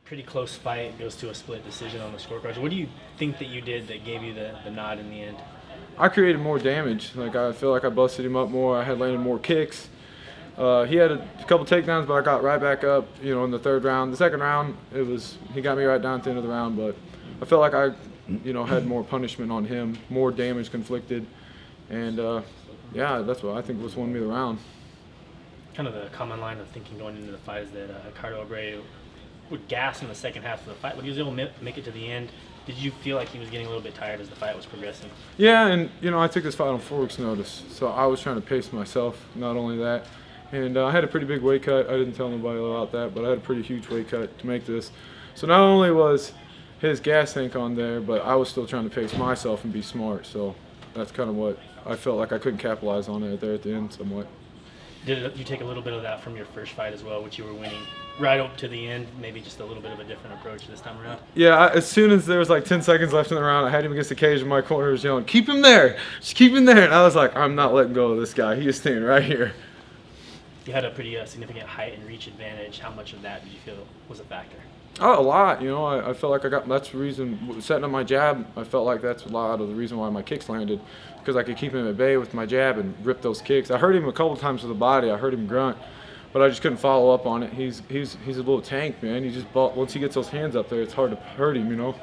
Pretty close fight, goes to a split decision on the scorecards. What do you think that you did that gave you the nod in the end? I created more damage. Like, I feel like I busted him up more. I had landed more kicks. He had a couple takedowns, but I got right back up, in the third round. The second round, he got me right down at the end of the round, but I felt like I, had more punishment on him, more damage conflicted, and that's what I think was won me the round. Kind of the common line of thinking going into the fight is that Cardo Abreu would gas in the second half of the fight, but he was able to make it to the end. Did you feel like he was getting a little bit tired as the fight was progressing? Yeah, and I took this fight on 4 weeks' notice, so I was trying to pace myself. Not only that, and I had a pretty big weight cut. I didn't tell nobody about that, but I had a pretty huge weight cut to make this. So not only was his gas tank on there, but I was still trying to pace myself and be smart. So that's kind of what I felt like I couldn't capitalize on it there at the end somewhat. Did you take a little bit of that from your first fight as well, which you were winning right up to the end, maybe just a little bit of a different approach this time around? Yeah, as soon as there was like 10 seconds left in the round, I had him against the cage and my corner was yelling, "Keep him there! Just keep him there!" And I was like, I'm not letting go of this guy. He is staying right here. You had a pretty significant height and reach advantage. How much of that did you feel was a factor? Oh, a lot. I felt like that's the reason, setting up my jab, I felt like that's a lot of the reason why my kicks landed, because I could keep him at bay with my jab and rip those kicks. I hurt him a couple times with the body. I heard him grunt, but I just couldn't follow up on it. He's a little tank, man. Once he gets those hands up there, it's hard to hurt him,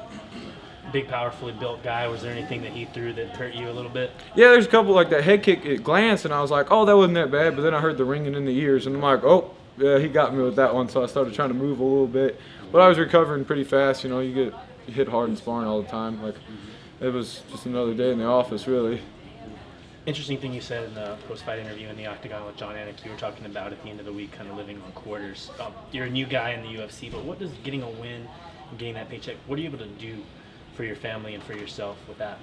Big, powerfully built guy. Was there anything that he threw that hurt you a little bit? Yeah, there's a couple, like that head kick, it glanced, and I was like, oh, that wasn't that bad, but then I heard the ringing in the ears, and I'm like, oh, yeah, he got me with that one, so I started trying to move a little bit. But I was recovering pretty fast. You get hit hard in sparring all the time. Like, it was just another day in the office, really. Interesting thing you said in the post-fight interview in the Octagon with John Anik. You were talking about at the end of the week kind of living on quarters. You're a new guy in the UFC, but what does getting a win and getting that paycheck, what are you able to do for your family and for yourself with that?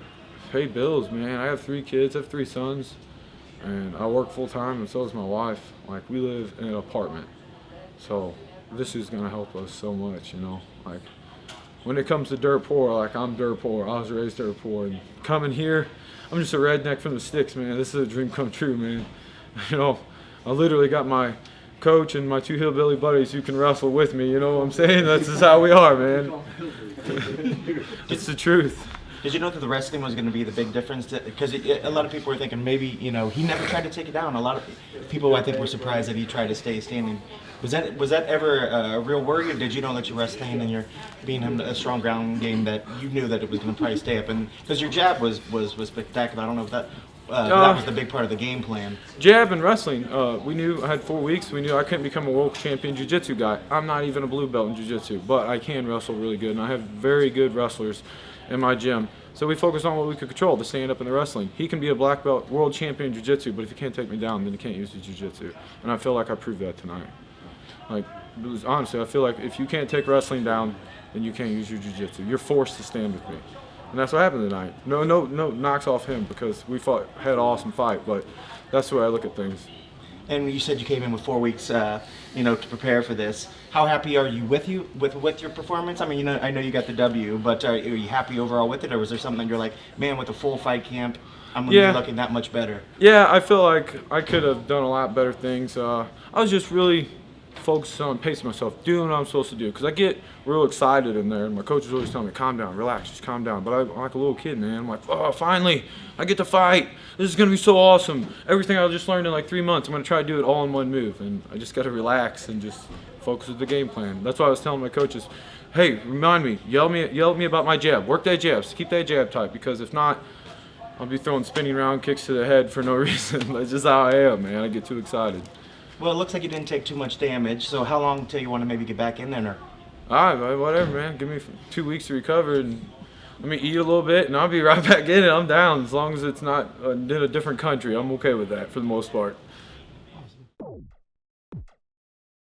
Pay bills, man. I have 3 kids. I have 3 sons. And I work full-time, and so does my wife. Like, we live in an apartment. So this is going to help us so much, Like, when it comes to dirt poor, like, I'm dirt poor. I was raised dirt poor. And coming here, I'm just a redneck from the sticks, man. This is a dream come true, man. I literally got my coach and my 2 hillbilly buddies who can wrestle with me. You know what I'm saying? That's just how we are, man. It's the truth. Did you know that the wrestling was going to be the big difference? Because a lot of people were thinking maybe, he never tried to take it down. A lot of people, I think, were surprised that he tried to stay standing. Was that ever a real worry, or did you know that you're wrestling and you're being a strong ground game that you knew that it was going to probably stay up? And because your jab was spectacular. I don't know if that was the big part of the game plan. Jab and wrestling. We knew I had 4 weeks. We knew I couldn't become a world champion jiu-jitsu guy. I'm not even a blue belt in jiu-jitsu, but I can wrestle really good, and I have very good wrestlers in my gym. So we focused on what we could control, the stand-up and the wrestling. He can be a black belt world champion in jiu-jitsu, but if he can't take me down, then he can't use the jiu-jitsu. And I feel like I proved that tonight. Like, honestly, I feel like if you can't take wrestling down, then you can't use your jiu-jitsu. You're forced to stand with me. And that's what happened tonight. No knocks off him, because we had an awesome fight, but that's the way I look at things. And you said you came in with 4 weeks, to prepare for this. How happy are you with your performance? I mean, I know you got the W, but are you happy overall with it, or was there something that you're like, man, with a full fight camp, I'm going to be looking that much better? Yeah, I feel like I could have done a lot better things. I was just really focused on pacing myself, doing what I'm supposed to do, because I get real excited in there, and my coach is always telling me, calm down, relax, just calm down. But I'm like a little kid, man. I'm like, oh, finally, I get to fight. This is going to be so awesome. Everything I just learned in like 3 months, I'm going to try to do it all in one move, and I just got to relax and just focus with the game plan. That's why I was telling my coaches, hey, remind me, yell at me about my jab. Work that jab. Keep that jab tight, because if not, I'll be throwing spinning round kicks to the head for no reason. That's just how I am, man. I get too excited. Well, it looks like you didn't take too much damage, so how long until you want to maybe get back in there? All right, whatever, man. Give me 2 weeks to recover, and let me eat a little bit, and I'll be right back in it. I'm down. As long as it's not in a different country, I'm okay with that for the most part.